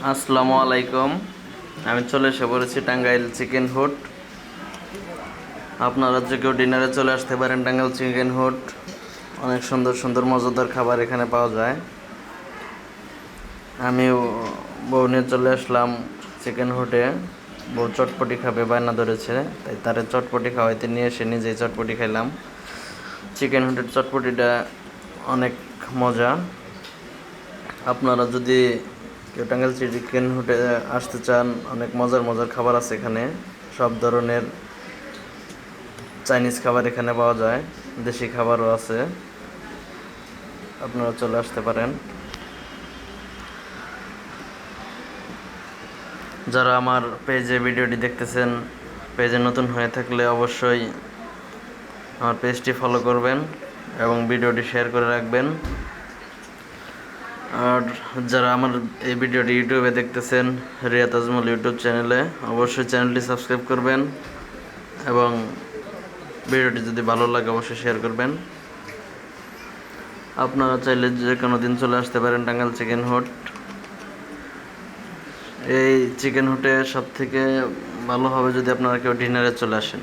আসসালামু আলাইকুম। আমি চলে এসে পড়েছি টাঙ্গাইল চিকেন হুড। আপনারা যে কেউ ডিনারে চলে আসতে পারেন টাঙ্গাইল চিকেন হুড। অনেক সুন্দর সুন্দর মজাদার খাবার এখানে পাওয়া যায়। আমি বউ নিয়ে চলে আসলাম চিকেন হুডে। বউ চটপটি খাবে বায়না ধরেছে, তাই তারে চটপটি খাওয়াইতে নিয়ে এসে নিজেই চটপটি খাইলাম। চিকেন হুডের চটপটিটা অনেক মজা। আপনারা যদি কেউ টাঙ্গাইল চিকেন হুডে আসতে চান, অনেক মজার মজার খাবার আছে এখানে। সব ধরনের চাইনিজ খাবার এখানে পাওয়া যায়, দেশি খাবারও আছে। আপনারা চলে আসতে পারেন। যারা আমার পেজে ভিডিওটি দেখতেছেন, পেজে নতুন হয়ে থাকলে অবশ্যই আমার পেজটি ফলো করবেন এবং ভিডিওটি শেয়ার করে রাখবেন। আর যারা আমার এই ভিডিওটি ইউটিউবে দেখতেছেন, রিয়াদ আজমল ইউটিউব চ্যানেলে, অবশ্যই চ্যানেলটি সাবস্ক্রাইব করবেন এবং ভিডিওটি যদি ভালো লাগে অবশ্যই শেয়ার করবেন। আপনারা চাইলে যে কোনো দিন চলে আসতে পারেন টাঙ্গাইল চিকেন হুড। এই চিকেন হুডে সব থেকে ভালো হবে যদি আপনারা কেউ ডিনারে চলে আসেন।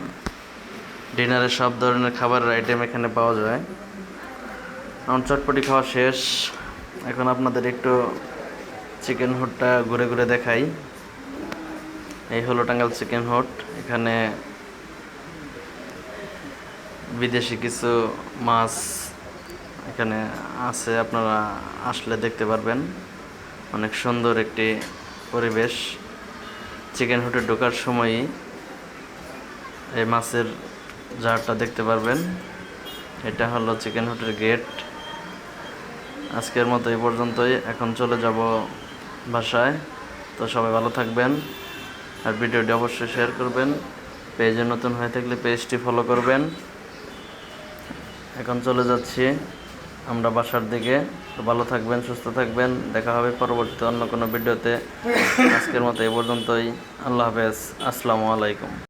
ডিনারে সব ধরনের খাবারের আইটেম এখানে পাওয়া যায়। আমার চটপটি খাওয়া শেষ, এখন আপনাদের একটু চিকেন হুডটা ঘুরে ঘুরে দেখাই। এই হলো টাঙ্গাইল চিকেন হুড। এখানে বিদেশি কিছু মাছ এখানে আছে, আপনারা আসলে দেখতে পারবেন। অনেক সুন্দর একটি পরিবেশ। চিকেন হুডে ঢোকার সময়ই এই মাছের জারটা দেখতে পারবেন। এটা হলো চিকেন হুডের গেট। আজকের মতো এই পর্যন্তই, এখন চলে যাব বাসায়। তো সবাই ভালো থাকবেন আর ভিডিওটি অবশ্যই শেয়ার করবেন। পেজে নতুন হয়ে থাকলে পেজটি ফলো করবেন। এখন চলে যাচ্ছি আমরা বাসার দিকে। তো ভালো থাকবেন, সুস্থ থাকবেন। দেখা হবে পরবর্তীতে অন্য কোনো ভিডিওতে। আজকের মতো এই পর্যন্তই। আল্লাহ হাফেজ। আসসালামু আলাইকুম।